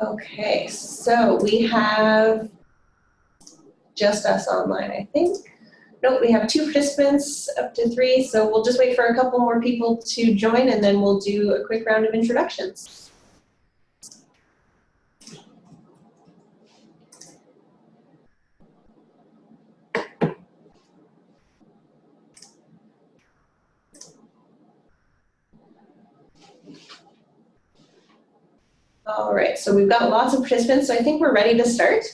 Okay, so we have just us online, I think. Nope, we have 2 participants, up to 3, so we'll just wait for a couple more people to join and then we'll do a quick round of introductions. All right, so we've got lots of participants, so I think we're ready to start.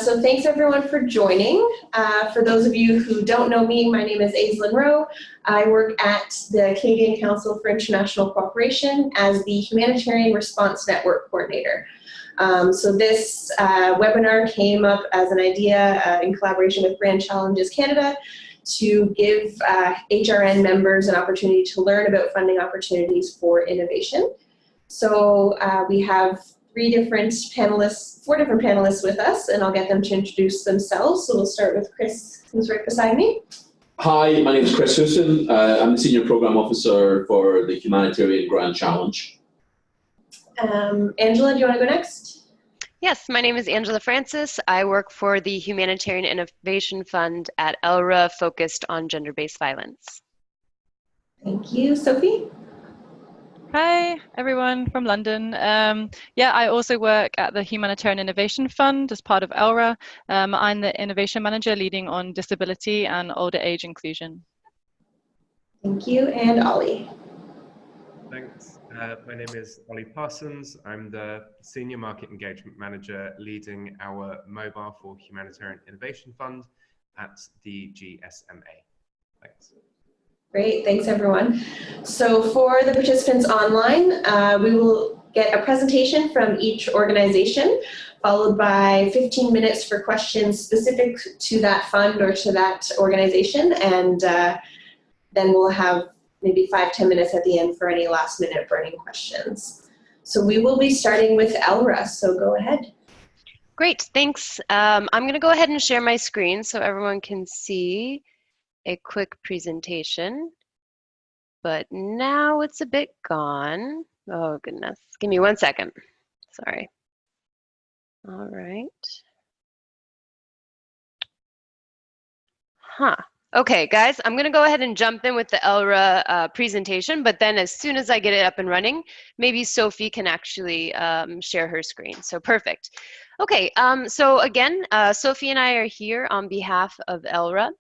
So thanks everyone for joining. For those of you who don't know me, my name is Aislinn Rowe. I work at the Canadian Council for International Cooperation as the Humanitarian Response Network Coordinator. So this webinar came up as an idea in collaboration with Grand Challenges Canada to give HRN members an opportunity to learn about funding opportunities for innovation. So we have 4 different panelists with us, and I'll get them to introduce themselves. So we'll start with Chris, who's right beside me. Hi, my name is Chris Houston. I'm the Senior Program Officer for the Humanitarian Grand Challenge. Angela, do you want to go next? Yes, my name is Angela Francis. I work for the Humanitarian Innovation Fund at ELRHA, focused on gender-based violence. Thank you. Sophie? Hi, everyone from London. I also work at the Humanitarian Innovation Fund as part of ELRHA. I'm the Innovation Manager leading on disability and older age inclusion. Thank you. And Olly? Thanks. My name is Olly Parsons. I'm the Senior Market Engagement Manager leading our Mobile for Humanitarian Innovation Fund at the GSMA. Thanks. Great, thanks everyone. So for the participants online, we will get a presentation from each organization, followed by 15 minutes for questions specific to that fund or to that organization, and then we'll have maybe 5-10 minutes at the end for any last minute burning questions. So we will be starting with ELRHA, so go ahead. Great, thanks. I'm going to go ahead and share my screen so everyone can see a quick presentation, but now it's a bit gone. Oh goodness, give me 1 second. Sorry. All right. Okay, guys, I'm going to go ahead and jump in with the ELRHA presentation, but then as soon as I get it up and running, maybe Sophie can actually share her screen. So perfect. Okay, so again, Sophie and I are here on behalf of ELRHA.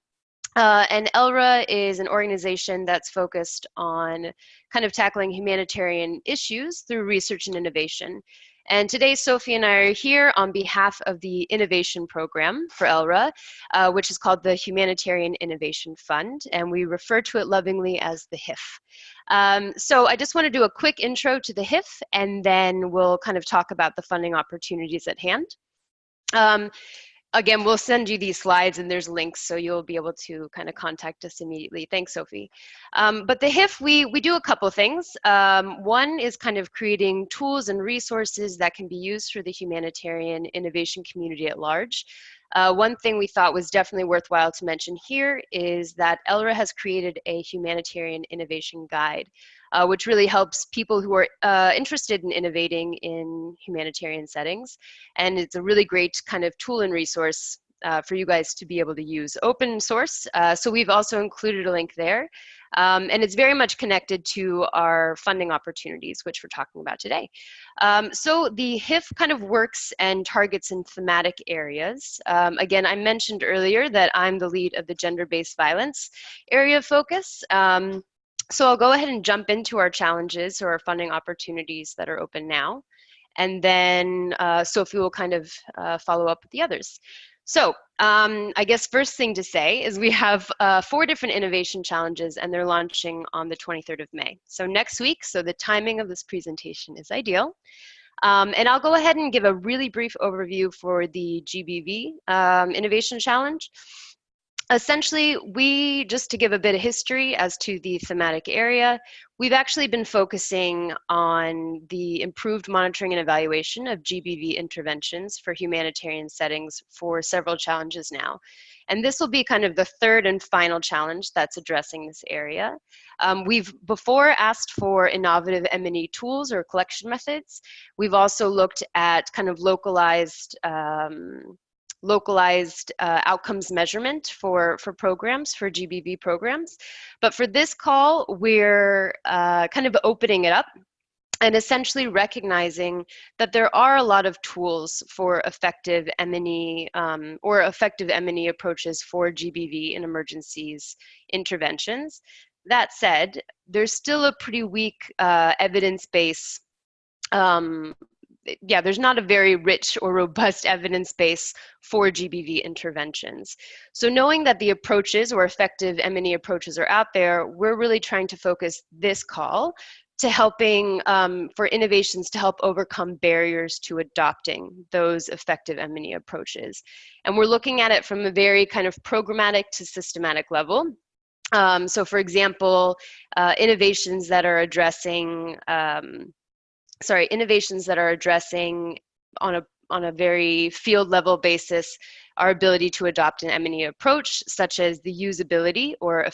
And ELRHA is an organization that's focused on kind of tackling humanitarian issues through research and innovation. And today, Sophie and I are here on behalf of the innovation program for ELRHA, which is called the Humanitarian Innovation Fund, and we refer to it lovingly as the HIF. So I just want to do a quick intro to the HIF, and then we'll kind of talk about the funding opportunities at hand. Again, we'll send you these slides and there's links so you'll be able to kind of contact us immediately. Thanks, Sophie. But the HIF, we do a couple of things. One is kind of creating tools and resources that can be used for the humanitarian innovation community at large. One thing we thought was definitely worthwhile to mention here is that ELRHA has created a humanitarian innovation guide, which really helps people who are interested in innovating in humanitarian settings. And it's a really great kind of tool and resource for you guys to be able to use. Open source, so we've also included a link there. And it's very much connected to our funding opportunities, which we're talking about today. So the HIF kind of works and targets in thematic areas. Again, I mentioned earlier that I'm the lead of the gender-based violence area of focus. So I'll go ahead and jump into our challenges or our funding opportunities that are open now. And then Sophie will kind of follow up with the others. So I guess first thing to say is we have 4 different innovation challenges and they're launching on the 23rd of May. So next week, so the timing of this presentation is ideal. And I'll go ahead and give a really brief overview for the GBV Innovation Challenge. Essentially, just to give a bit of history as to the thematic area, we've actually been focusing on the improved monitoring and evaluation of GBV interventions for humanitarian settings for several challenges now. And this will be kind of the third and final challenge that's addressing this area. We've before asked for innovative M&E tools or collection methods. We've also looked at kind of localized outcomes measurement for programs, for GBV programs. But for this call, we're kind of opening it up and essentially recognizing that there are a lot of tools for effective M&E or effective M&E approaches for GBV in emergencies interventions. That said, there's still a pretty weak evidence base. There's not a very rich or robust evidence base for GBV interventions. So knowing that the approaches or effective M&E approaches are out there, we're really trying to focus this call to helping for innovations to help overcome barriers to adopting those effective M&E approaches. And we're looking at it from a very kind of programmatic to systematic level. So for example, innovations that are addressing on a very field level basis our ability to adopt an M&E approach, such as the usability or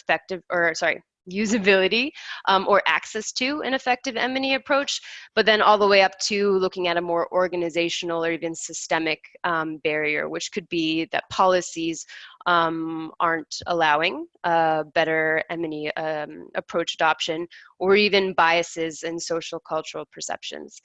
or access to an effective M&E approach, but then all the way up to looking at a more organizational or even systemic barrier, which could be that policies aren't allowing better M&E approach adoption, or even biases in social cultural perceptions.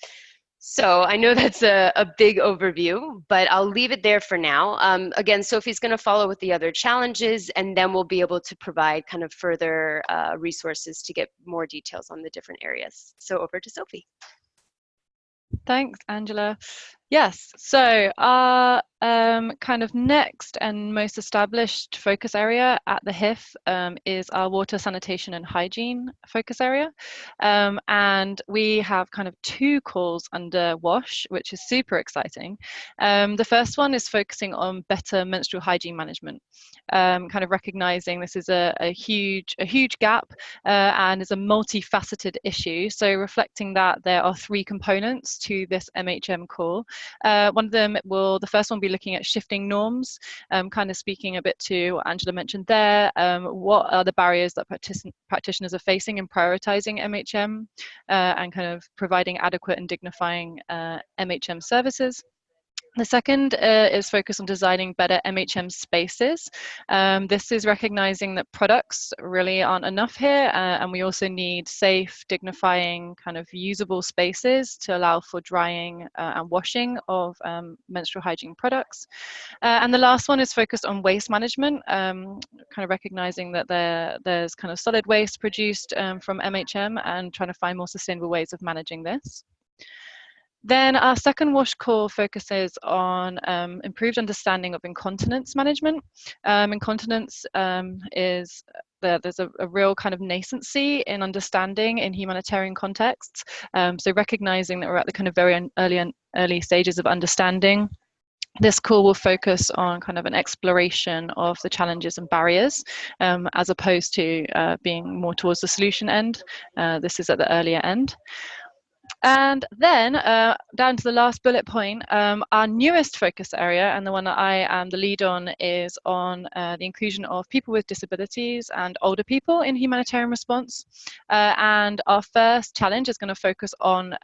So I know that's a big overview, but I'll leave it there for now. Again, Sophie's going to follow with the other challenges, and then we'll be able to provide kind of further resources to get more details on the different areas. So over to Sophie. Thanks, Angela. Yes, so our kind of next and most established focus area at the HIF is our water, sanitation and hygiene focus area. And we have kind of 2 calls under WASH, which is super exciting. The first one is focusing on better menstrual hygiene management, kind of recognizing this is a huge gap and is a multifaceted issue. So reflecting that there are 3 components to this MHM call. One of them the first one will be looking at shifting norms, kind of speaking a bit to what Angela mentioned there. What are the barriers that practitioners are facing in prioritizing MHM and kind of providing adequate and dignifying MHM services. The second is focused on designing better MHM spaces. This is recognizing that products really aren't enough here, and we also need safe, dignifying, kind of usable spaces to allow for drying and washing of menstrual hygiene products. And the last one is focused on waste management, kind of recognizing that there's kind of solid waste produced from MHM and trying to find more sustainable ways of managing this. Then our second WASH call focuses on improved understanding of incontinence management. Incontinence is there's a real kind of nascency in understanding in humanitarian contexts. So recognizing that we're at the kind of very early stages of understanding. This call will focus on kind of an exploration of the challenges and barriers, as opposed to being more towards the solution end. This is at the earlier end. And then down to the last bullet point, our newest focus area, and the one that I am the lead on, is on the inclusion of people with disabilities and older people in humanitarian response. And our first challenge is going to focus on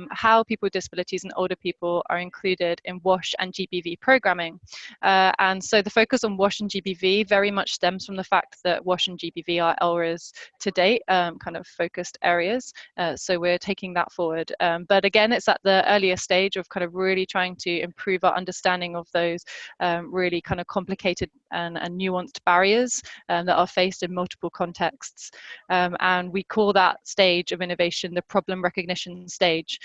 how people with disabilities and older people are included in WASH and GBV programming. And so the focus on WASH and GBV very much stems from the fact that WASH and GBV are ELRHA's to date kind of focused areas. So we're taking that forward. But again, it's at the earlier stage of kind of really trying to improve our understanding of those really kind of complicated and nuanced barriers that are faced in multiple contexts. And we call that stage of innovation the problem recognition stage,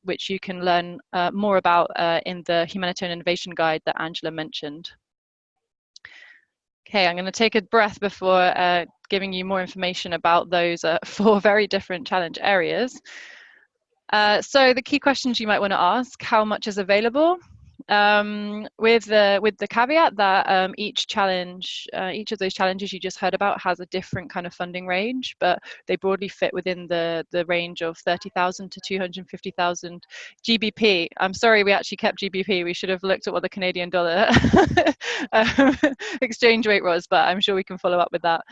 which you can learn more about in the Humanitarian Innovation Guide that Angela mentioned. Okay, I'm going to take a breath before giving you more information about those 4 very different challenge areas. So the key questions you might want to ask: how much is available? with the caveat that each of those challenges you just heard about has a different kind of funding range, but they broadly fit within the range of 30,000 to 250,000 GBP. I'm sorry, we actually kept GBP. We should have looked at what the Canadian dollar exchange rate was, but I'm sure we can follow up with that,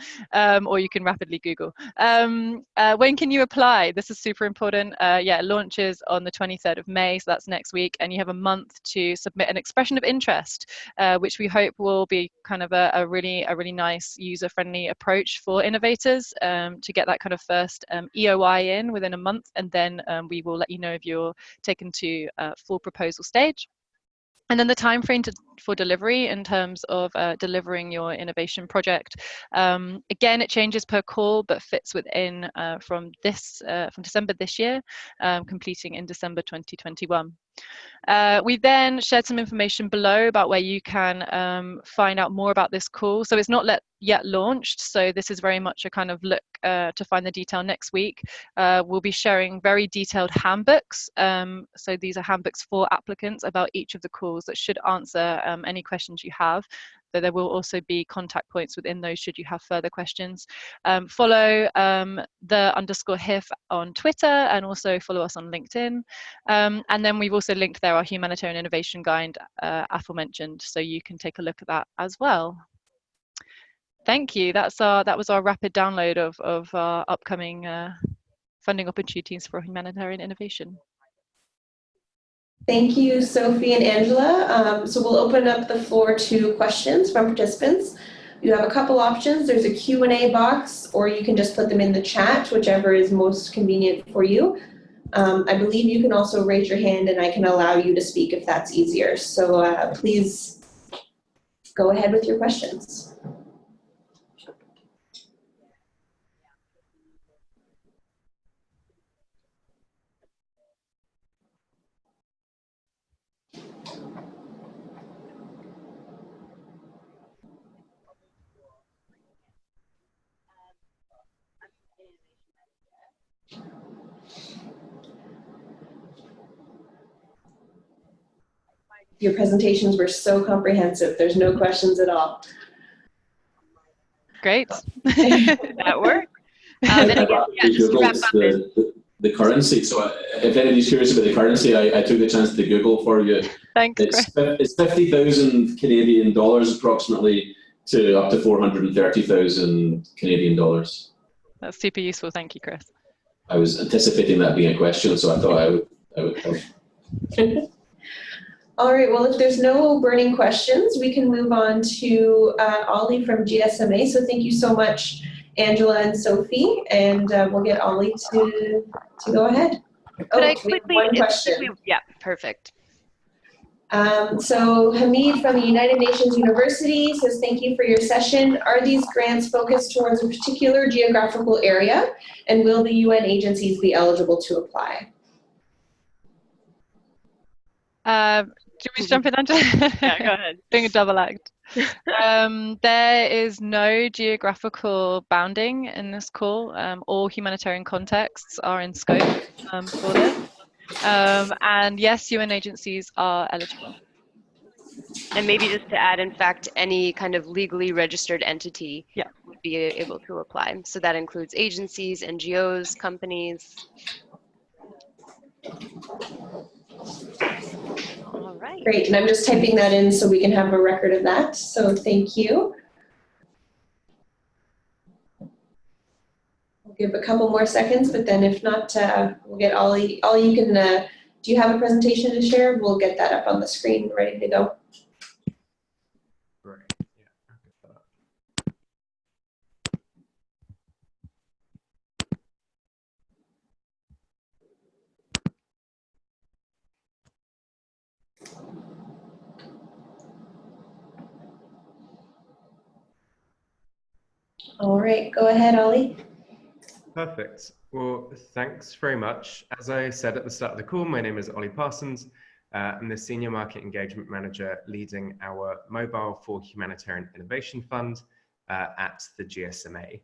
or you can rapidly Google. When can you apply? This is super important. Yeah, it launches on the 23rd of May, so that's next week, and you have a month to submit an expression of interest, which we hope will be kind of a really nice user-friendly approach for innovators to get that kind of first EOI in within a month, and then we will let you know if you're taken to full proposal stage. And then the time frame for delivery in terms of delivering your innovation project. Again, it changes per call, but fits within from December this year, completing in December 2021. We then shared some information below about where you can find out more about this call. So it's not yet launched, so this is very much a kind of look to find the detail next week. We'll be sharing very detailed handbooks. So these are handbooks for applicants about each of the calls that should answer any questions you have. So there will also be contact points within those should you have further questions. Follow the _HIF on Twitter, and also follow us on LinkedIn. And then we've also linked there our Humanitarian Innovation Guide aforementioned, so you can take a look at that as well. Thank you. That was our rapid download of our upcoming funding opportunities for humanitarian innovation. Thank you, Sophie and Angela. So we'll open up the floor to questions from participants. You have a couple options. There's a Q&A box, or you can just put them in the chat, whichever is most convenient for you. I believe you can also raise your hand and I can allow you to speak if that's easier. So please go ahead with your questions. Your presentations were so comprehensive. There's no questions at all. Great. That worked. And again, yeah, just to wrap up the currency. So if anybody's curious about the currency, I took the chance to Google for you. Thanks. It's 50,000 Canadian dollars approximately to up to 430,000 Canadian dollars. That's super useful. Thank you, Chris. I was anticipating that being a question, so I thought I would help. All right, well, if there's no burning questions, we can move on to Olly from GSMA. So thank you so much, Angela and Sophie, and we'll get Olly to go ahead. Could I quickly, one question. Yeah, perfect. So Hamid from the United Nations University says, thank you for your session. Are these grants focused towards a particular geographical area, and will the UN agencies be eligible to apply? Do we jump in, Angela? Yeah, go ahead. Doing a double act. There is no geographical bounding in this call. All humanitarian contexts are in scope for this. And yes, UN agencies are eligible. And maybe just to add, in fact, any kind of legally registered entity would be able to apply. So that includes agencies, NGOs, companies. All right. Great, and I'm just typing that in so we can have a record of that. So thank you. We'll give a couple more seconds, but then if not, we'll get Olly. Olly, you can, do you have a presentation to share? We'll get that up on the screen, ready to go. Great. Yeah, I'll get that up. All right, go ahead, Olly. Perfect. Well, thanks very much. As I said at the start of the call, my name is Olly Parsons. I'm the Senior Market Engagement Manager leading our Mobile for Humanitarian Innovation Fund at the GSMA.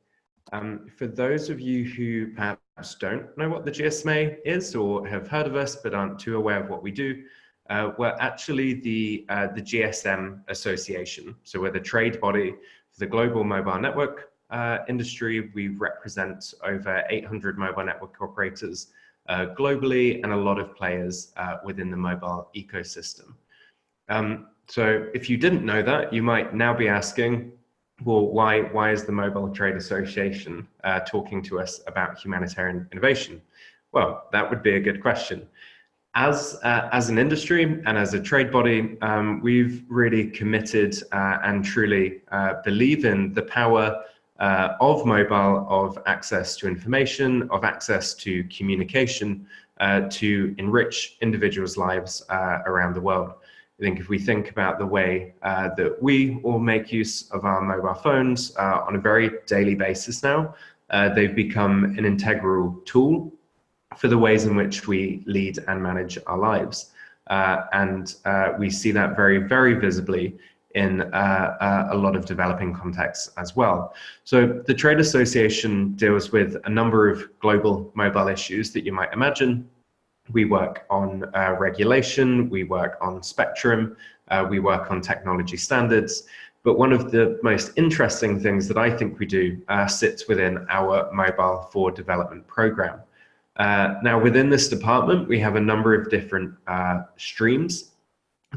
For those of you who perhaps don't know what the GSMA is or have heard of us but aren't too aware of what we do, We're actually the GSM Association. So we're the trade body for the global mobile network industry. We represent over 800 mobile network operators globally and a lot of players within the mobile ecosystem. So if you didn't know that, you might now be asking, well, why is the Mobile Trade Association talking to us about humanitarian innovation? Well, that would be a good question. As an industry and as a trade body, we've really committed and truly believe in the power of mobile, of access to information, of access to communication to enrich individuals' lives around the world. I think if we think about the way that we all make use of our mobile phones on a very daily basis now, they've become an integral tool for the ways in which we lead and manage our lives. And we see that very, very visibly in a lot of developing contexts as well. So the Trade Association deals with a number of global mobile issues that you might imagine. We work on regulation, we work on spectrum, we work on technology standards. But one of the most interesting things that I think we do sits within our Mobile for Development program. Now, within this department, we have a number of different streams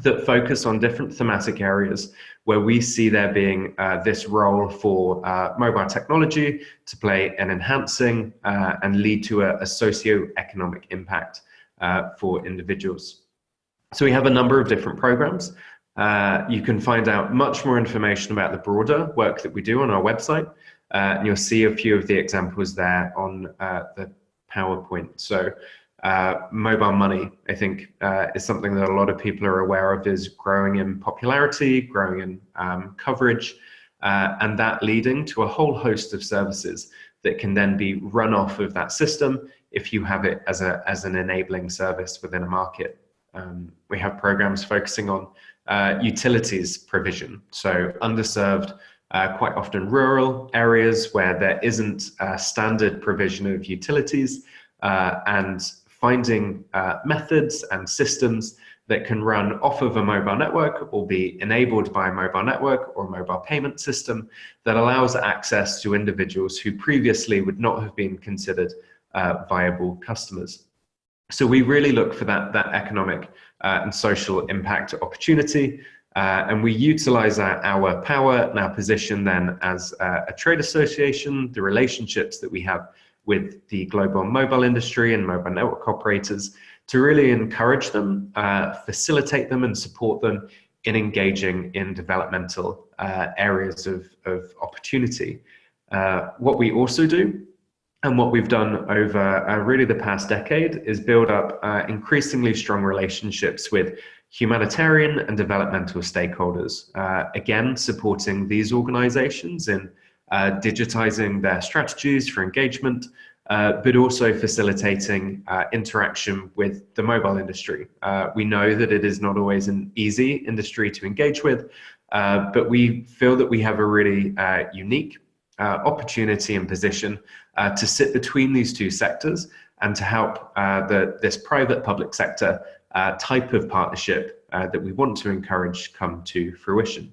that focus on different thematic areas where we see there being this role for mobile technology to play an enhancing and lead to a socio-economic impact for individuals. So we have a number of different programs. You can find out much more information about the broader work that we do on our website, and you'll see a few of the examples there on the PowerPoint. So mobile money, I think, is something that a lot of people are aware of, is growing in popularity, growing in coverage, and that leading to a whole host of services that can then be run off of that system if you have it as an enabling service within a market. We have programs focusing on utilities provision, so underserved, quite often rural areas where there isn't a standard provision of utilities, and finding methods and systems that can run off of a mobile network or be enabled by a mobile network or a mobile payment system that allows access to individuals who previously would not have been considered viable customers. So we really look for that economic and social impact opportunity, and we utilize our power and our position then as a trade association, the relationships that we have with the global mobile industry and mobile network operators to really encourage them, facilitate them and support them in engaging in developmental areas of opportunity. What we also do, and what we've done over really the past decade, is build up increasingly strong relationships with humanitarian and developmental stakeholders, again, supporting these organizations in digitizing their strategies for engagement, but also facilitating interaction with the mobile industry. We know that it is not always an easy industry to engage with, but we feel that we have a really unique opportunity and position to sit between these two sectors and to help this private-public sector type of partnership that we want to encourage come to fruition.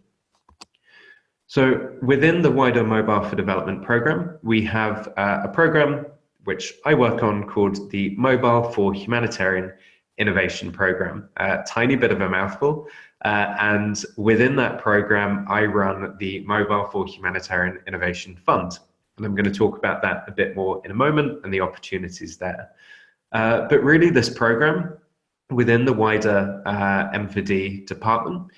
So within the wider Mobile for Development program, we have a program which I work on called the Mobile for Humanitarian Innovation Program. A tiny bit of a mouthful. And within that program, I run the Mobile for Humanitarian Innovation Fund. And I'm going to talk about that a bit more in a moment and the opportunities there. But really this program within the wider M4D department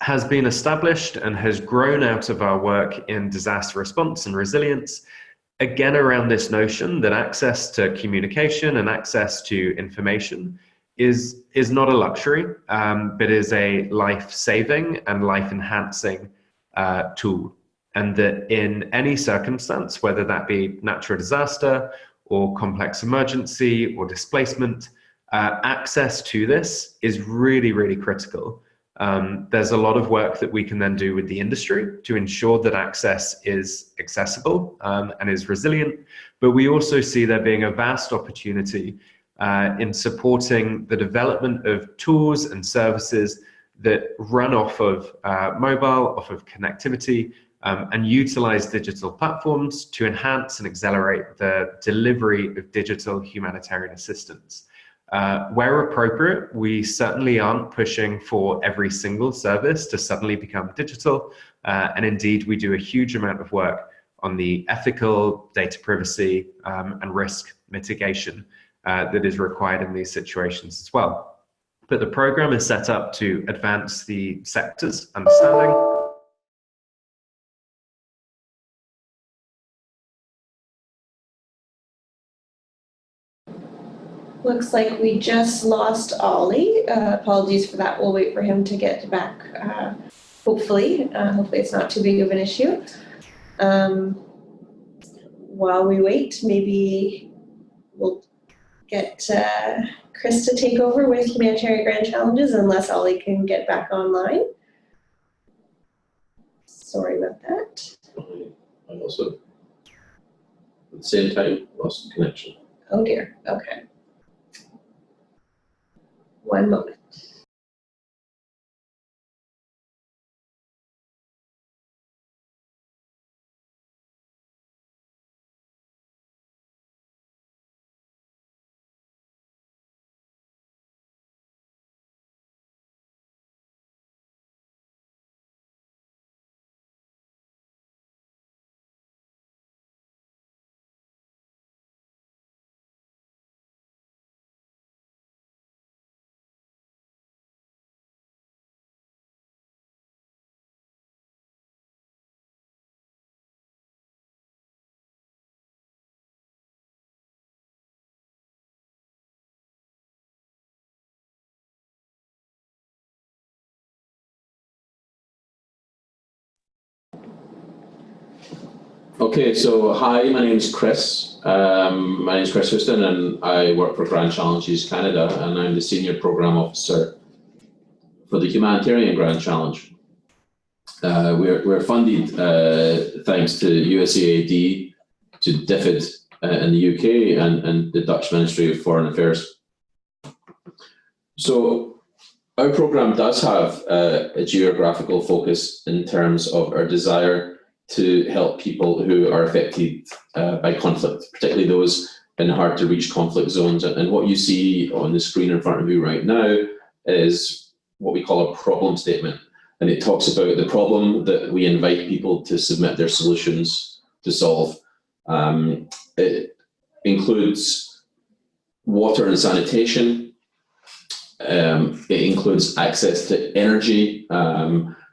has been established and has grown out of our work in disaster response and resilience, again around this notion that access to communication and access to information is not a luxury, but is a life-saving and life-enhancing tool. And that in any circumstance, whether that be natural disaster or complex emergency or displacement, access to this is really, really critical. There's a lot of work that we can then do with the industry to ensure that access is accessible and is resilient, but we also see there being a vast opportunity in supporting the development of tools and services that run off of mobile, off of connectivity, and utilize digital platforms to enhance and accelerate the delivery of digital humanitarian assistance. Where appropriate, we certainly aren't pushing for every single service to suddenly become digital, and indeed we do a huge amount of work on the ethical, data privacy, and risk mitigation that is required in these situations as well. But the program is set up to advance the sector's understanding. Looks like we just lost Olly. Apologies for that. We'll wait for him to get back. Hopefully it's not too big of an issue. While we wait, maybe we'll get Chris to take over with Humanitarian Grand Challenges unless Olly can get back online. Sorry about that. I also, at the same time, lost the connection. Oh dear, okay. One moment. Okay, so hi, my name is Chris. My name is Chris Houston, and I work for Grand Challenges Canada, and I'm the Senior Programme Officer for the Humanitarian Grand Challenge. We're funded thanks to USAID, to DFID in the UK, and the Dutch Ministry of Foreign Affairs. So our programme does have a geographical focus in terms of our desire to help people who are affected by conflict, particularly those in hard to reach conflict zones. And what you see on the screen in front of you right now is what we call a problem statement. And it talks about the problem that we invite people to submit their solutions to solve. It includes water and sanitation. It includes access to energy.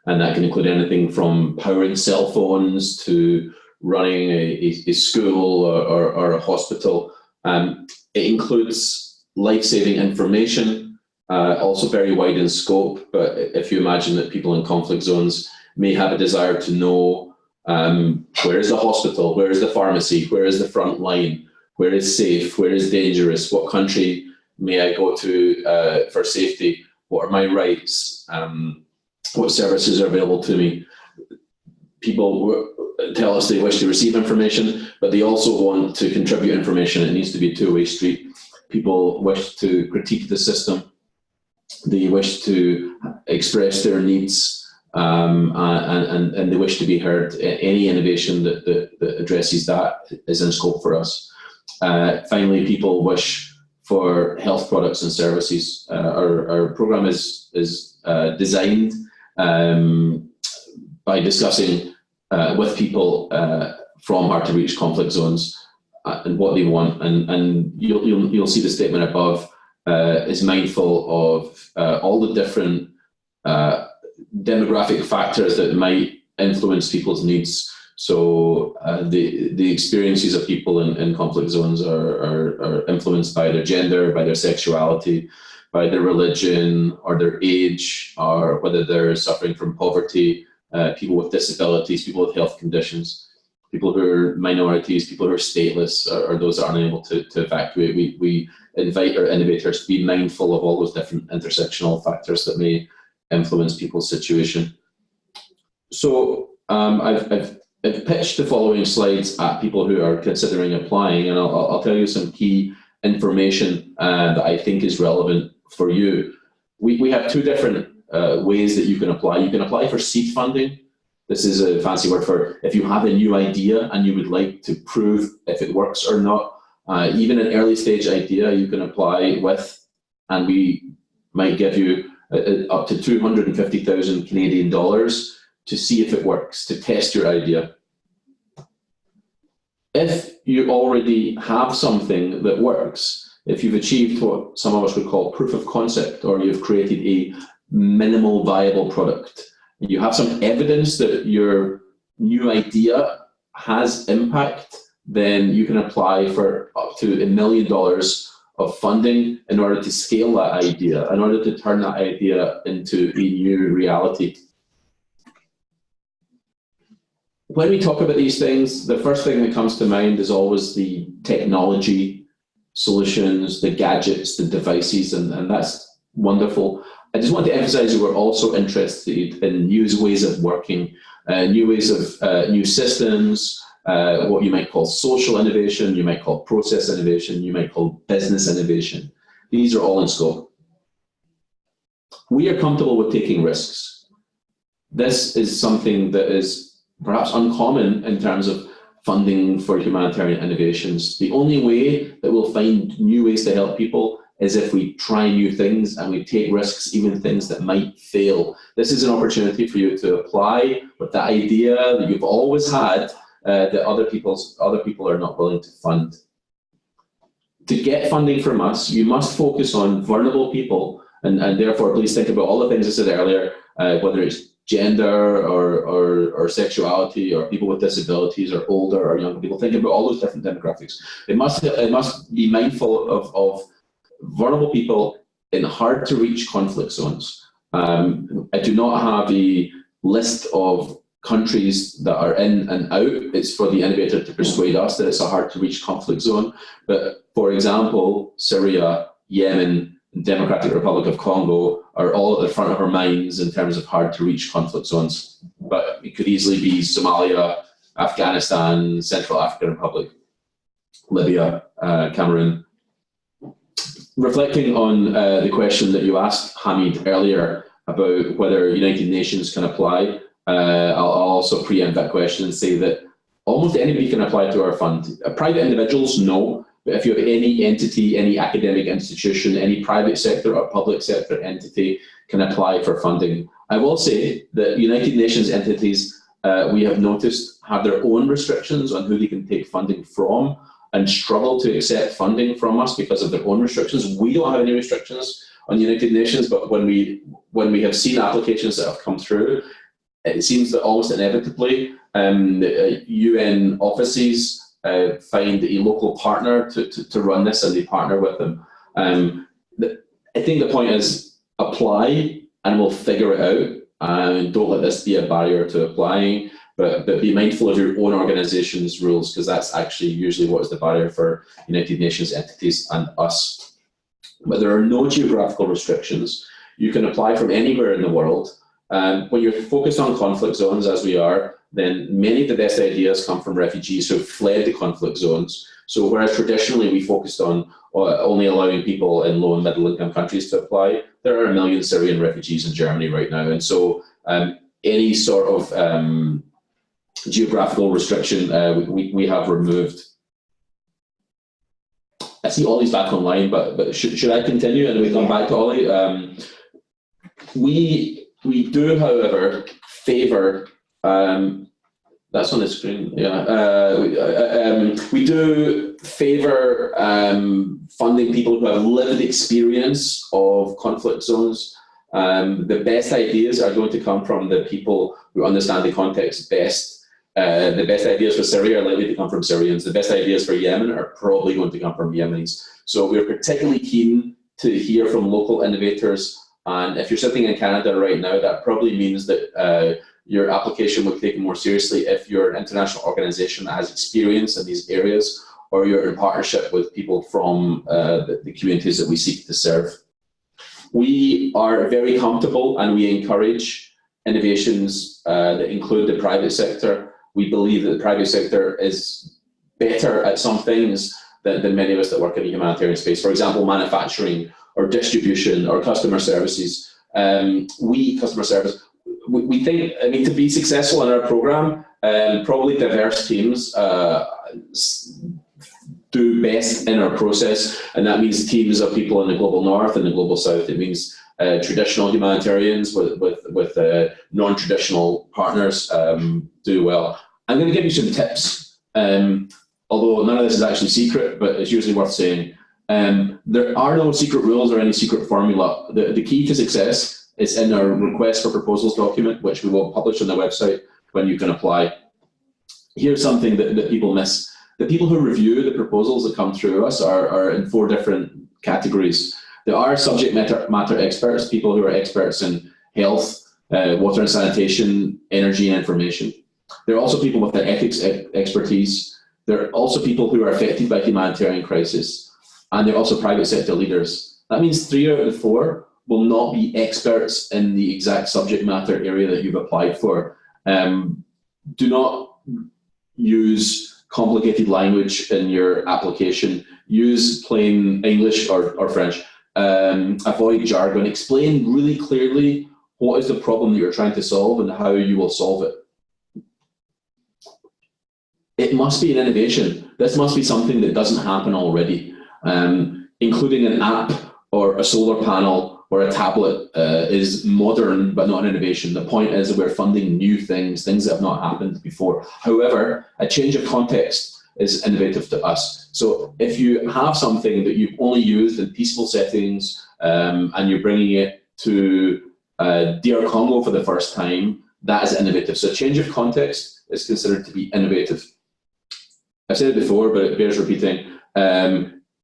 And that can include anything from powering cell phones to running a school or a hospital. It includes life-saving information, also very wide in scope. But if you imagine that people in conflict zones may have a desire to know where is the hospital, where is the pharmacy, where is the front line, where is safe, where is dangerous, what country may I go to for safety, what are my rights, what services are available to me. People tell us they wish to receive information, but they also want to contribute information. It needs to be a two-way street. People wish to critique the system. They wish to express their needs, and they wish to be heard. Any innovation that addresses that is in scope for us. Finally, people wish for health products and services. Our program is designed by discussing with people from hard to reach conflict zones and what they want, and you'll see the statement above is mindful of all the different demographic factors that might influence people's needs. So the experiences of people in conflict zones are influenced by their gender, by their sexuality, by their religion or their age, or whether they're suffering from poverty, people with disabilities, people with health conditions, people who are minorities, people who are stateless, or those that aren't able to evacuate. We invite our innovators to be mindful of all those different intersectional factors that may influence people's situation. So I've pitched the following slides at people who are considering applying, and I'll tell you some key information that I think is relevant for you. We have two different ways that you can apply. You can apply for seed funding. This is a fancy word for if you have a new idea and you would like to prove if it works or not. Even an early stage idea you can apply with, and we might give you up to 250,000 Canadian dollars to see if it works, to test your idea. If you already have something that works, if you've achieved what some of us would call proof of concept, or you've created a minimal viable product, you have some evidence that your new idea has impact, then you can apply for up to $1 million of funding in order to scale that idea, in order to turn that idea into a new reality. When we talk about these things, the first thing that comes to mind is always the technology solutions, the gadgets, the devices, and that's wonderful. I just want to emphasize that we're also interested in new ways of working, new ways of new systems, what you might call social innovation, you might call process innovation, you might call business innovation. These are all in scope. We are comfortable with taking risks. This is something that is perhaps uncommon in terms of funding for humanitarian innovations. The only way that we'll find new ways to help people is if we try new things and we take risks, even things that might fail. This is an opportunity for you to apply with the idea that you've always had that other people are not willing to fund. To get funding from us, you must focus on vulnerable people, and therefore please think about all the things I said earlier, whether it's gender or sexuality or people with disabilities or older or younger people. Think about all those different demographics. It must be mindful of vulnerable people in hard to reach conflict zones. I do not have a list of countries that are in and out. It's for the innovator to persuade us that it's a hard to reach conflict zone. But for example, Syria, Yemen, and Democratic Republic of Congo are all at the front of our minds in terms of hard to reach conflict zones. But it could easily be Somalia, Afghanistan, Central African Republic, Libya, Cameroon. Reflecting on the question that you asked, Hamid, earlier about whether United Nations can apply, I'll also preempt that question and say that almost anybody can apply to our fund. Private individuals, no, but if you have any entity, any academic institution, any private sector or public sector entity can apply for funding. I will say that United Nations entities, we have noticed, have their own restrictions on who they can take funding from and struggle to accept funding from us because of their own restrictions. We don't have any restrictions on United Nations, but when we have seen applications that have come through, it seems that almost inevitably UN offices find a local partner to run this, and they partner with them. I think the point is apply and we'll figure it out, and don't let this be a barrier to applying, but be mindful of your own organization's rules, because that's actually usually what is the barrier for United Nations entities and us. But there are no geographical restrictions. You can apply from anywhere in the world. When you're focused on conflict zones, as we are, then many of the best ideas come from refugees who have fled the conflict zones. So whereas traditionally we focused on only allowing people in low and middle income countries to apply, there are 1 million Syrian refugees in Germany right now. And so any sort of geographical restriction we have removed. I see Olly's back online, but should I continue and we come back to Olly? We do, however, favour, that's on the screen, yeah. We do favour funding people who have lived experience of conflict zones. The best ideas are going to come from the people who understand the context best. The best ideas for Syria are likely to come from Syrians. The best ideas for Yemen are probably going to come from Yemenis. So we're particularly keen to hear from local innovators. And if you're sitting in Canada right now, that probably means that your application will be taken more seriously if you're an international organization that has experience in these areas, or you're in partnership with people from the communities that we seek to serve. We are very comfortable and we encourage innovations that include the private sector. We believe that the private sector is better at some things than many of us that work in the humanitarian space. For example, manufacturing or distribution or customer services. Customer service, we think, I mean, to be successful in our program, probably diverse teams do best in our process, and that means teams of people in the global north and the global south. It means traditional humanitarians with non-traditional partners do well. I'm going to give you some tips, although none of this is actually secret, but it's usually worth saying. There are no secret rules or any secret formula. The key to success is in our request for proposals document, which we will publish on the website when you can apply. Here's something that people miss. The people who review the proposals that come through us are in 4 different categories. There are subject matter experts, people who are experts in health, water and sanitation, energy and information. There are also people with the ethics expertise. There are also people who are affected by humanitarian crisis. And there are also private sector leaders. That means 3 out of the 4 will not be experts in the exact subject matter area that you've applied for. Do not use complicated language in your application. Use plain English or French. Avoid jargon. Explain really clearly what is the problem that you're trying to solve and how you will solve it. It must be an innovation. This must be something that doesn't happen already. Including an app or a solar panel or a tablet is modern but not an innovation. The point is that we're funding new things that have not happened before. However, a change of context is innovative to us. So if you have something that you've only used in peaceful settings and you're bringing it to DR Congo for the first time, that is innovative. So change of context is considered to be innovative. I've said it before, but it bears repeating.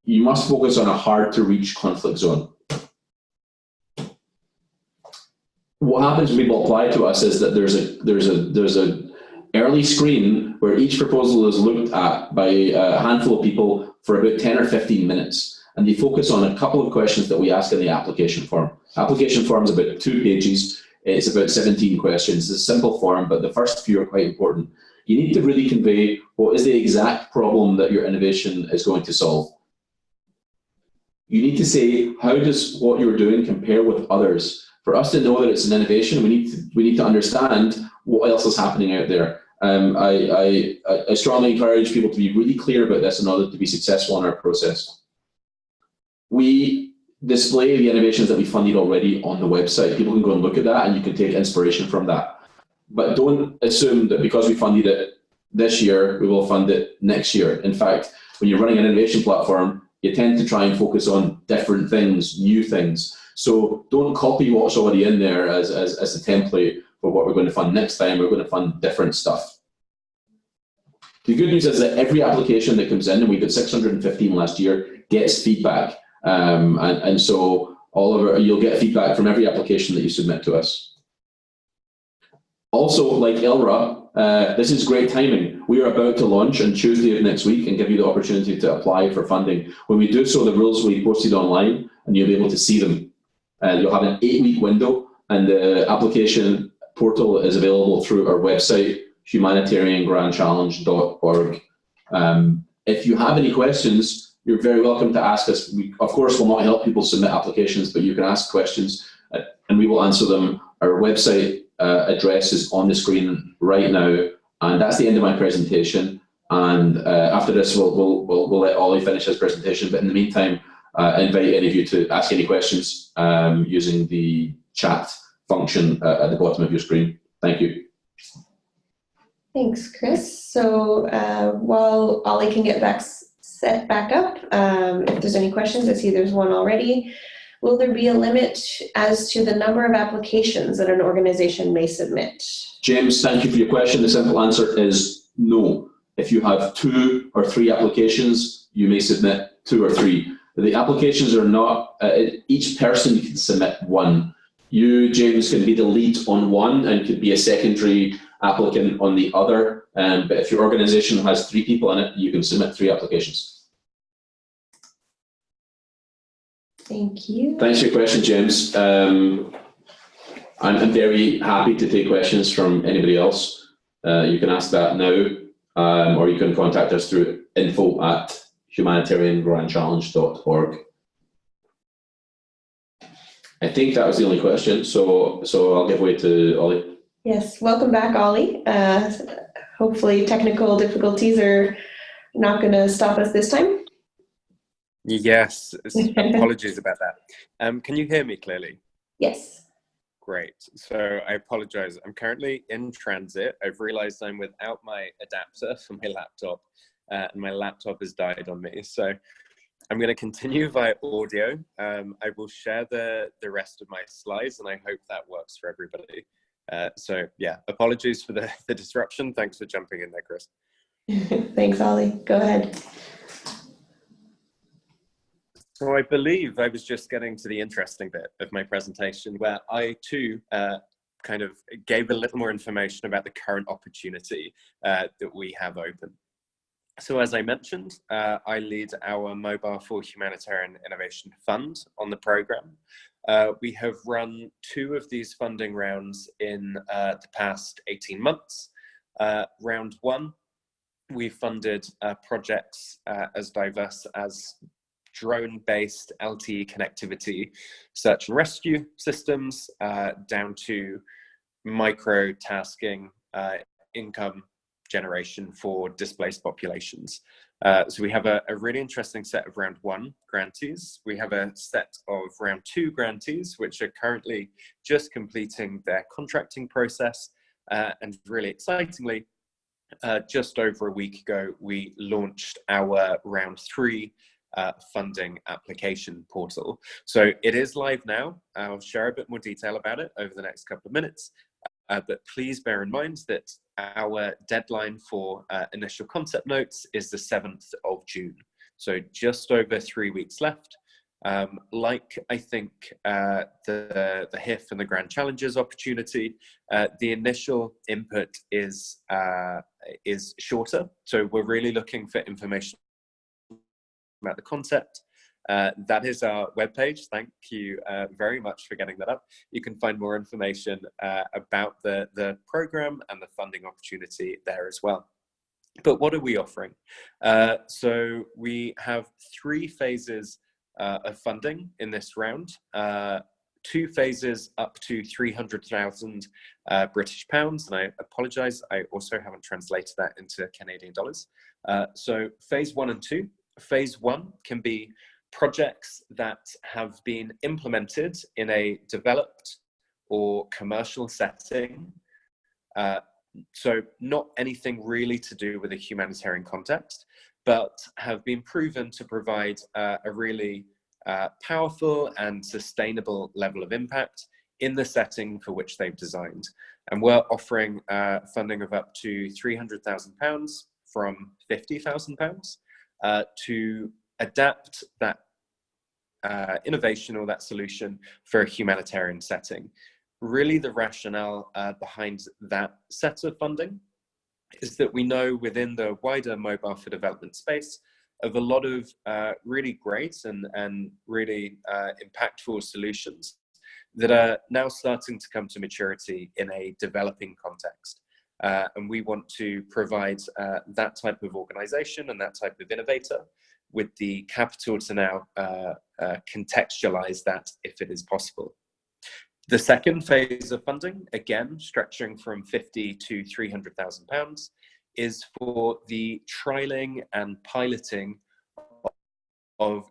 You must focus on a hard-to-reach conflict zone. What happens when people apply to us is that there's a early screen where each proposal is looked at by a handful of people for about 10 or 15 minutes, and they focus on a couple of questions that we ask in the application form. Application form is about 2 pages. It's about 17 questions. It's a simple form, but the first few are quite important. You need to really convey what is the exact problem that your innovation is going to solve. You need to say, how does what you're doing compare with others? For us to know that it's an innovation, we need to understand what else is happening out there. I strongly encourage people to be really clear about this in order to be successful in our process. We display the innovations that we funded already on the website. People can go and look at that and you can take inspiration from that. But don't assume that because we funded it this year, we will fund it next year. In fact, when you're running an innovation platform, you tend to try and focus on different things, new things. So don't copy what's already in there as a template for what we're going to fund next time. We're going to fund different stuff. The good news is that every application that comes in, and we got 615 last year, gets feedback. And so you'll get feedback from every application that you submit to us. Also, like ELRHA, this is great timing. We are about to launch on Tuesday of next week and give you the opportunity to apply for funding. When we do so, the rules will be posted online and you'll be able to see them. You'll have an 8-week window, and the application portal is available through our website, humanitariangrandchallenge.org. If you have any questions, you're very welcome to ask us. We, of course, will not help people submit applications, but you can ask questions and we will answer them. Our website address is on the screen right now, and that's the end of my presentation. And after this, we'll let Ollie finish his presentation. But in the meantime, I invite any of you to ask any questions using the chat function at the bottom of your screen. Thank you. Thanks, Chris. So while Ollie can get set back up, if there's any questions, I see there's one already. Will there be a limit as to the number of applications that an organization may submit? James, thank you for your question. The simple answer is no. If you have 2 or 3 applications, you may submit 2 or 3. The applications are not, each person can submit 1. You, James, can be the lead on 1 and could be a secondary applicant on the other. But if your organization has 3 people in it, you can submit 3 applications. Thank you. Thanks for your question, James. I'm very happy to take questions from anybody else. You can ask that now, or you can contact us through info@ humanitariangrandchallenge.org. I think that was the only question, so I'll give way to Ollie. Yes, welcome back, Ollie. Hopefully technical difficulties are not going to stop us this time. Yes, apologies about that. Can you hear me clearly? Yes. Great. So I apologize. I'm currently in transit. I've realized I'm without my adapter for my laptop, and my laptop has died on me. So I'm going to continue via audio. I will share the rest of my slides, and I hope that works for everybody. So yeah, apologies for the disruption. Thanks for jumping in there, Chris. Thanks, Ollie. Go ahead. So I believe I was just getting to the interesting bit of my presentation where I too kind of gave a little more information about the current opportunity that we have open. So as I mentioned, I lead our Mobile for Humanitarian Innovation Fund on the program. We have run 2 of these funding rounds in the past 18 months. Round 1, we funded projects as diverse as drone-based LTE connectivity search and rescue systems, down to micro-tasking income generation for displaced populations. So we have a really interesting set of round 1 grantees. We have a set of round 2 grantees, which are currently just completing their contracting process. And really excitingly, just over a week ago, we launched our round 3 funding application portal. So it is live now. I'll share a bit more detail about it over the next couple of minutes. But please bear in mind that our deadline for initial concept notes is the 7th of June. So just over 3 weeks left. Like I think the HIF and the Grand Challenges opportunity, the initial input is shorter. So we're really looking for information about the concept. That is our webpage. Thank you very much for getting that up. You can find more information about the program and the funding opportunity there as well. But what are we offering? So we have 3 phases of funding in this round. 2 phases up to 300,000 British pounds, and I apologize, I also haven't translated that into Canadian dollars. So phase 1 and 2. Phase 1 can be projects that have been implemented in a developed or commercial setting. So not anything really to do with a humanitarian context, but have been proven to provide a really powerful and sustainable level of impact in the setting for which they've designed. And we're offering funding of up to £300,000 from £50,000 to adapt that innovation or that solution for a humanitarian setting. Really the rationale behind that set of funding is that we know within the wider mobile for development space of a lot of really great and really impactful solutions that are now starting to come to maturity in a developing context. And we want to provide that type of organization and that type of innovator with the capital to now contextualize that if it is possible. The second phase of funding, again, stretching from £50,000 to £300,000, is for the trialing and piloting of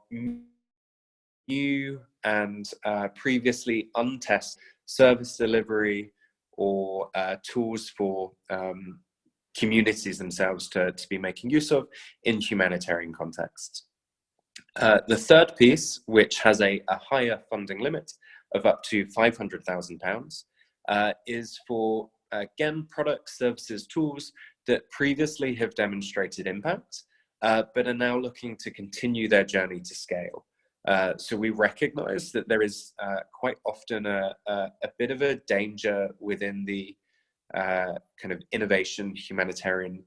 new and previously untested service delivery or tools for communities themselves to be making use of in humanitarian contexts. The third piece, which has a higher funding limit of up to £500,000, is for, again, products, services, tools that previously have demonstrated impact, but are now looking to continue their journey to scale. So we recognize that there is quite often a bit of a danger within the kind of innovation humanitarian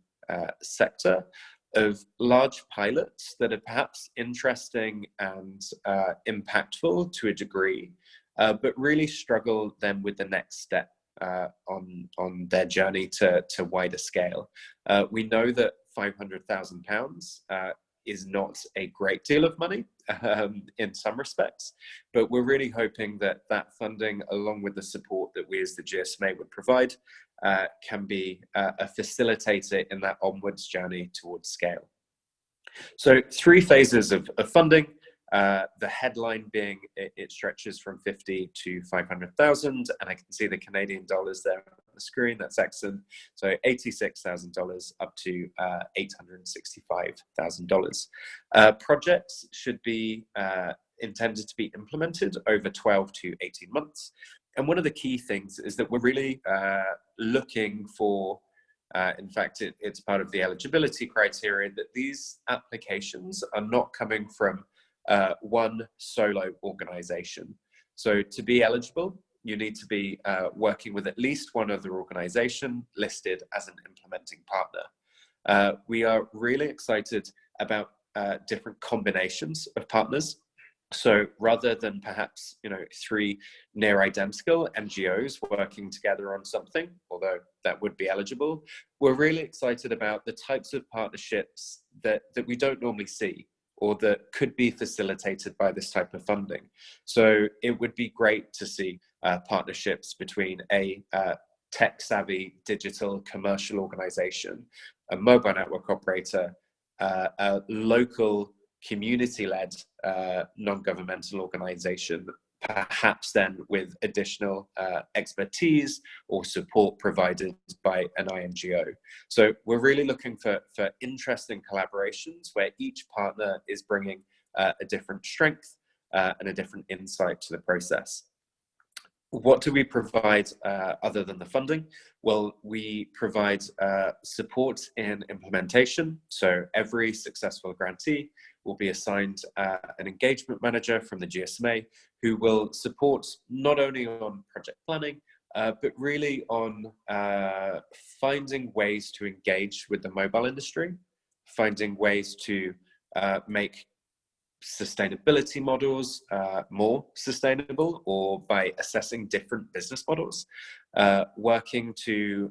sector of large pilots that are perhaps interesting and impactful to a degree, but really struggle then with the next step on their journey to wider scale. We know that £500,000 is not a great deal of money in some respects, but we're really hoping that that funding, along with the support that we as the GSMA would provide, can be a facilitator in that onwards journey towards scale. So 3 phases of funding. The headline being it stretches from 50 to 500,000, and I can see the Canadian dollars there on the screen. That's excellent. So $86,000 up to $865,000. Projects should be intended to be implemented over 12 to 18 months. And one of the key things is that we're really looking for, in fact, it's part of the eligibility criteria, that these applications are not coming from one solo organization. So to be eligible, you need to be working with at least one other organization listed as an implementing partner. We are really excited about different combinations of partners. So rather than perhaps 3 near identical NGOs working together on something, although that would be eligible, we're really excited about the types of partnerships that we don't normally see, or that could be facilitated by this type of funding. So it would be great to see partnerships between a tech-savvy digital commercial organization, a mobile network operator, a local community-led non-governmental organization, perhaps then with additional expertise or support provided by an INGO. So we're really looking for interesting collaborations where each partner is bringing a different strength and a different insight to the process. What do we provide other than the funding? Well, we provide support in implementation. So every successful grantee will be assigned an engagement manager from the GSMA who will support not only on project planning, but really on finding ways to engage with the mobile industry, finding ways to make sustainability models more sustainable, or by assessing different business models, working to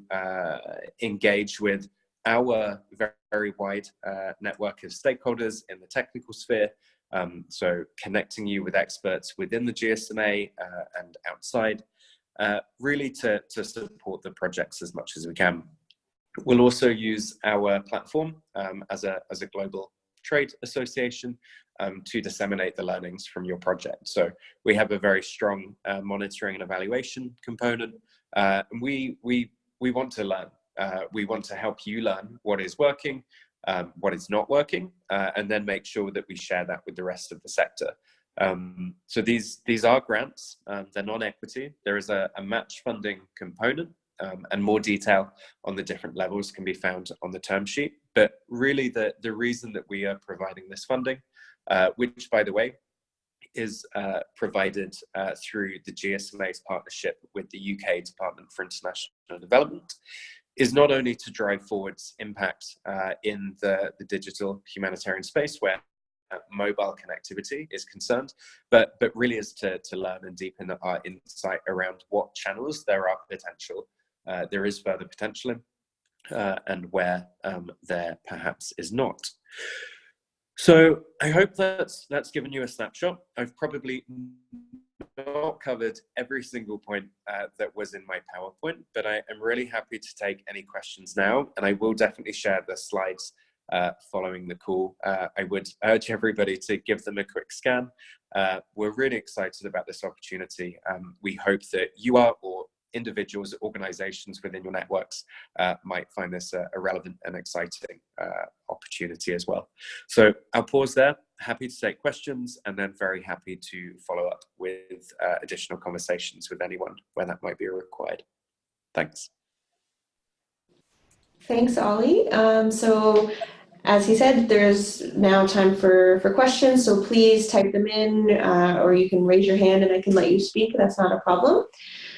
engage with our very wide network of stakeholders in the technical sphere, so connecting you with experts within the GSMA and outside, really to support the projects as much as we can. We'll also use our platform as a global trade association to disseminate the learnings from your project. So we have a very strong monitoring and evaluation component, and we want to learn. We want to help you learn what is working, what is not working, and then make sure that we share that with the rest of the sector. So these are grants, they're non-equity. There is a match funding component, and more detail on the different levels can be found on the term sheet. But really the reason that we are providing this funding, which by the way is provided through the GSMA's partnership with the UK Department for International Development, is not only to drive forwards impact in the digital humanitarian space where mobile connectivity is concerned, but really is to learn and deepen our insight around what channels there is further potential in, and where there perhaps is not. So I hope that's given you a snapshot. I've probably not covered every single point that was in my PowerPoint, but I am really happy to take any questions now, and I will definitely share the slides following the call. I would urge everybody to give them a quick scan. We're really excited about this opportunity. We hope that you are, or individuals, organizations within your networks might find this a relevant and exciting opportunity as well. So I'll pause there, happy to take questions, and then very happy to follow up with additional conversations with anyone where that might be required. Thanks. Thanks, Ollie. So as he said, there's now time for questions, so please type them in, or you can raise your hand and I can let you speak. That's not a problem.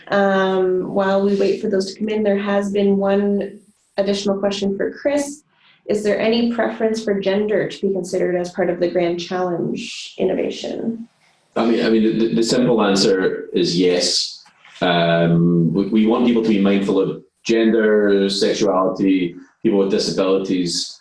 While we wait for those to come in, there has been one additional question for Chris. Is there any preference for gender to be considered as part of the Grand Challenge innovation? I mean, the simple answer is yes. We want people to be mindful of gender, sexuality, people with disabilities,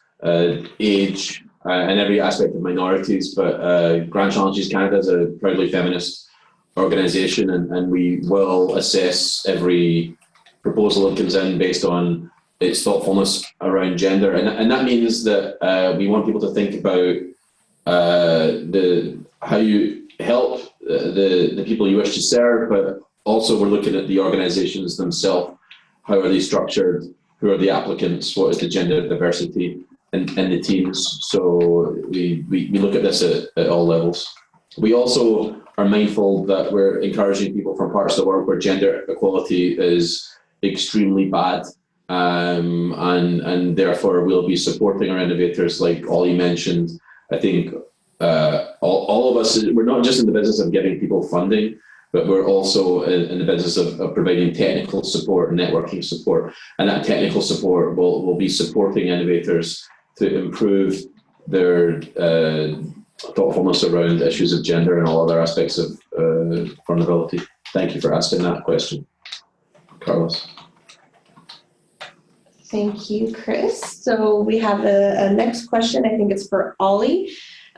age, in every aspect of minorities, but Grand Challenges Canada is a proudly feminist organisation, and we will assess every proposal that comes in based on its thoughtfulness around gender, and that means that we want people to think about how you help the people you wish to serve, but also we're looking at the organisations themselves. How are they structured? Who are the applicants? What is the gender diversity in the teams? So we look at this at all levels. We also are mindful that we're encouraging people from parts of the world where gender equality is extremely bad, and therefore we'll be supporting our innovators like Olly mentioned. I think all of us, we're not just in the business of giving people funding, but we're also in the business of providing technical support and networking support. And that technical support will be supporting innovators to improve their thoughtfulness around issues of gender and all other aspects of vulnerability. Thank you for asking that question, Carlos. Thank you, Chris. So we have a next question. I think it's for Olly.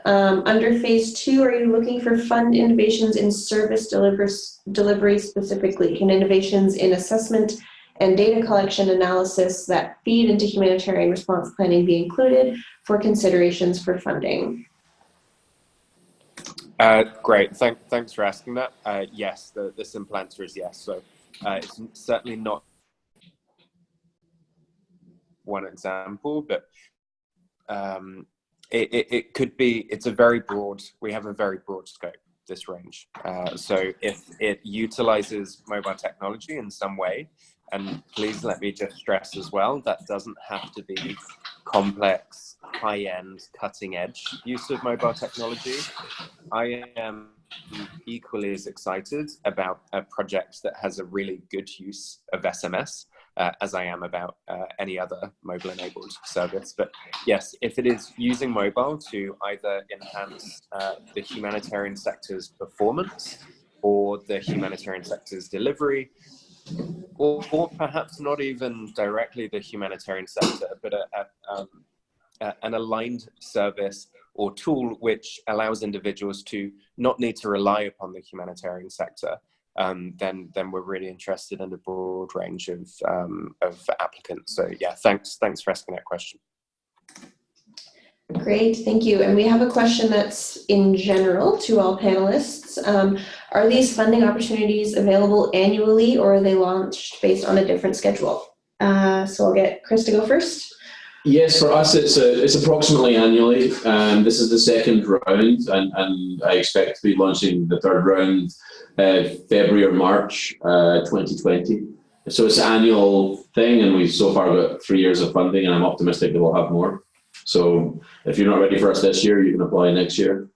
Under phase 2, are you looking for fund innovations in service delivery specifically? Can innovations in assessment and data collection analysis that feed into humanitarian response planning be included for considerations for funding? Great, thanks for asking that. Yes, the simple answer is yes. So it's certainly not one example, but it could be, it's a very broad, we have a very broad scope, this range. So if it utilizes mobile technology in some way, and please let me just stress as well, that doesn't have to be complex, high-end, cutting-edge use of mobile technology. I am equally as excited about a project that has a really good use of SMS as I am about any other mobile-enabled service. But yes, if it is using mobile to either enhance the humanitarian sector's performance or the humanitarian sector's delivery, or perhaps not even directly the humanitarian sector, but an aligned service or tool which allows individuals to not need to rely upon the humanitarian sector, then we're really interested in a broad range of applicants. So yeah, thanks for asking that question. Great, thank you. And we have a question that's in general to all panelists. Are these funding opportunities available annually, or are they launched based on a different schedule? So I'll get Chris to go first. Yes, for us it's approximately annually. This is the second round, and I expect to be launching the third round February or March 2020. So it's an annual thing, and we've so far got 3 years of funding, and I'm optimistic that we'll have more. So if you're not ready for us this year, you can apply next year.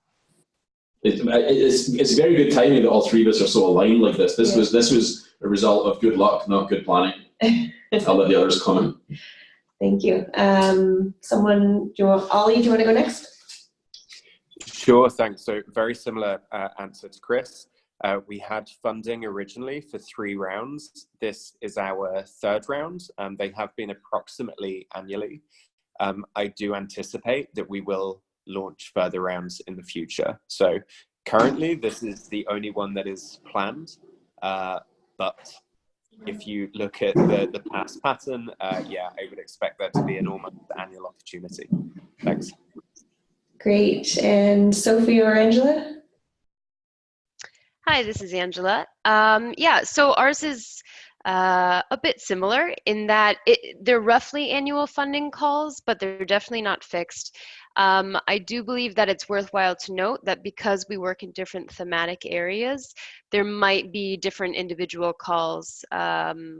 It's very good timing that all three of us are so aligned like this. This was a result of good luck, not good planning. I'll let the others comment. Thank you. Olly, do you want to go next? Sure, thanks. So very similar answer to Chris. We had funding originally for 3 rounds. This is our third round. They have been approximately annually. I do anticipate that we will launch further rounds in the future. So currently this is the only one that is planned, but if you look at the past pattern, yeah, I would expect there to be an almost annual opportunity. Thanks. Great. And Sophie or Angela? Hi, this is Angela. Yeah, so ours is a bit similar in that they're roughly annual funding calls, but they're definitely not fixed. I do believe that it's worthwhile to note that because we work in different thematic areas, there might be different individual calls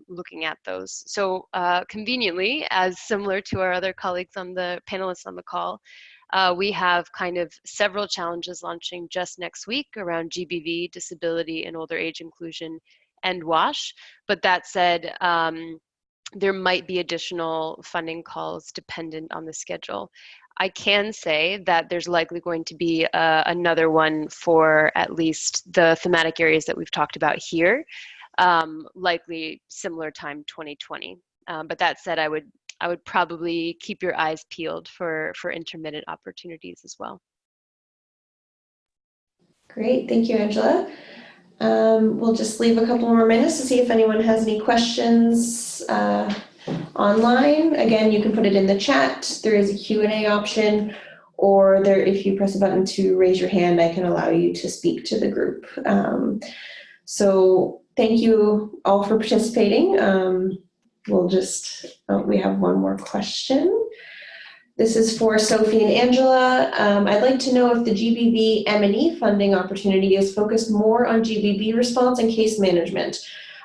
looking at those. So conveniently, as similar to our other colleagues on the panelists on the call, we have kind of several challenges launching just next week around GBV, disability, and older age inclusion, and WASH. But that said, there might be additional funding calls dependent on the schedule. I can say that there's likely going to be another one for at least the thematic areas that we've talked about here, likely similar time 2020. But that said, I I would probably keep your eyes peeled for intermittent opportunities as well. Great, thank you, Angela. We'll just leave a couple more minutes to see if anyone has any questions online. Again, you can put it in the chat. There is a Q&A option, or there, if you press a button to raise your hand, I can allow you to speak to the group. So thank you all for participating. We'll just, we have one more question. This is for Sophie and Angela. I'd like to know if the GBV M&E funding opportunity is focused more on GBV response and case management.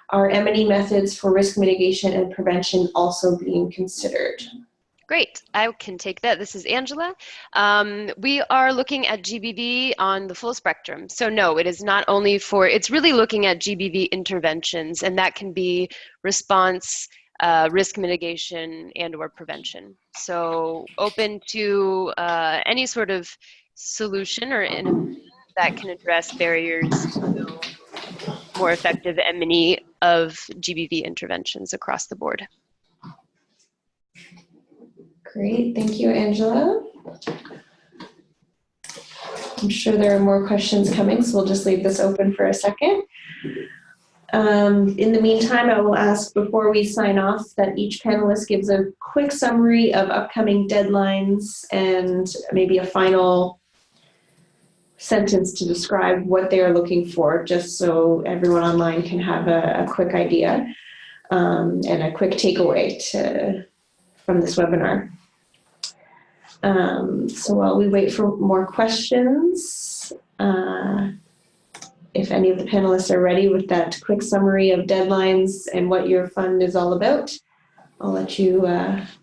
Are M&E methods for risk mitigation and prevention also being considered? Great, I can take that. This is Angela. We are looking at GBV on the full spectrum. So no, it is not only for, it's really looking at GBV interventions, and that can be response, risk mitigation, and or prevention. So open to any sort of solution or innovation that can address barriers to more effective M&E of GBV interventions across the board. Great, thank you, Angela. I'm sure there are more questions coming, so we'll just leave this open for a second. In the meantime, I will ask before we sign off that each panelist gives a quick summary of upcoming deadlines and maybe a final sentence to describe what they are looking for, just so everyone online can have a quick idea and a quick takeaway from this webinar. So while we wait for more questions, if any of the panelists are ready with that quick summary of deadlines and what your fund is all about, I'll let you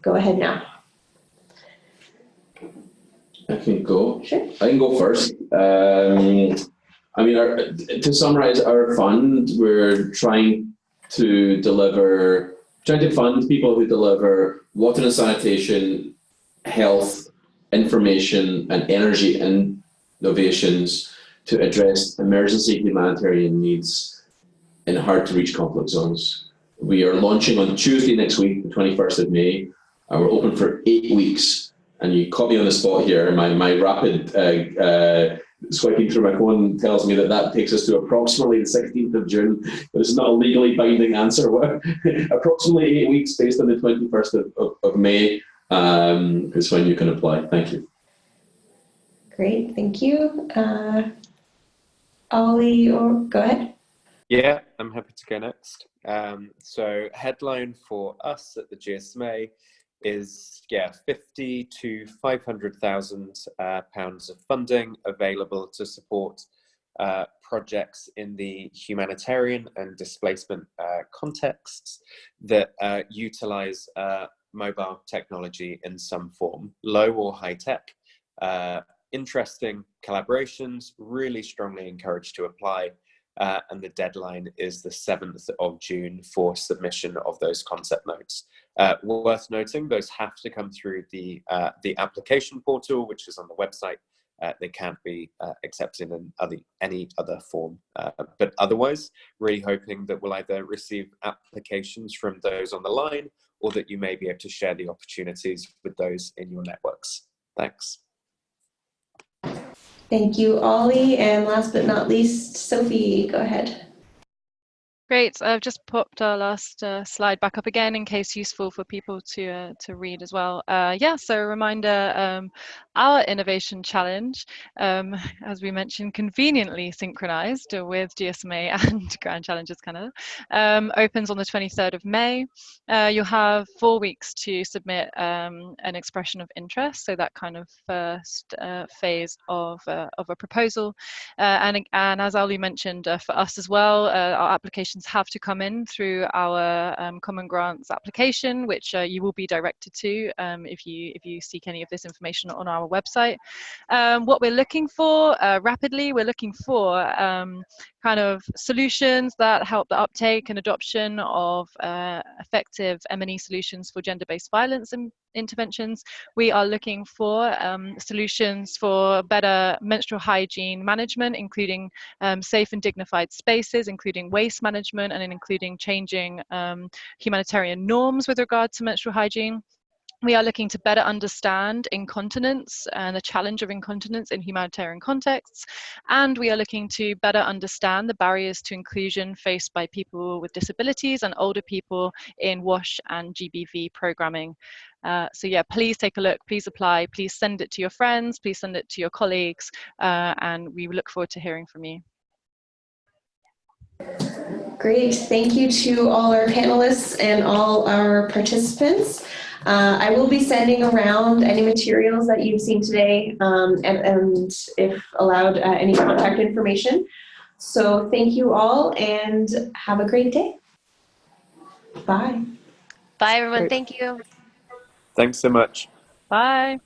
go ahead now. I can go. Sure. I can go first. I mean, to summarize our fund, we're trying to fund people who deliver water and sanitation, health, information, and energy innovations to address emergency humanitarian needs in hard-to-reach conflict zones. We are launching on Tuesday next week, the 21st of May, and we're open for 8 weeks. And you caught me on the spot here. My rapid swiping through my phone tells me that takes us to approximately the 16th of June, but it's not a legally binding answer. Approximately 8 weeks based on the 21st of May is when you can apply. Thank you. Great, thank you. Ollie, go ahead. Yeah, I'm happy to go next. So headline for us at the GSMA is 50 to 500,000 pounds of funding available to support projects in the humanitarian and displacement contexts that utilize mobile technology in some form, low or high tech. Interesting collaborations, really strongly encouraged to apply. And the deadline is the 7th of June for submission of those concept notes. Worth noting, those have to come through the application portal, which is on the website. They can't be accepted in any other form. But otherwise, really hoping that we'll either receive applications from those on the line, or that you may be able to share the opportunities with those in your networks. Thanks. Thank you, Ollie. And last but not least, Sophie, go ahead. Great. I've just popped our last slide back up again in case useful for people to read as well. So a reminder, our innovation challenge, as we mentioned, conveniently synchronized with GSMA and Grand Challenges Canada, opens on the 23rd of May. You'll have 4 weeks to submit an expression of interest, so that kind of first phase of a proposal. And as Ali mentioned, for us as well, our application have to come in through our Common Grants application, which you will be directed to if you seek any of this information on our website. What we're looking for rapidly, we're looking for kind of solutions that help the uptake and adoption of effective M&E solutions for gender-based violence interventions. We are looking for solutions for better menstrual hygiene management, including safe and dignified spaces, including waste management, and including changing humanitarian norms with regard to menstrual hygiene. We are looking to better understand incontinence and the challenge of incontinence in humanitarian contexts. And we are looking to better understand the barriers to inclusion faced by people with disabilities and older people in WASH and GBV programming. So yeah, please take a look, please apply, please send it to your friends, please send it to your colleagues, and we look forward to hearing from you. Great, thank you to all our panelists and all our participants. I will be sending around any materials that you've seen today and if allowed, any contact information. So thank you all and have a great day. Bye. Bye, everyone. Great. Thank you. Thanks so much. Bye.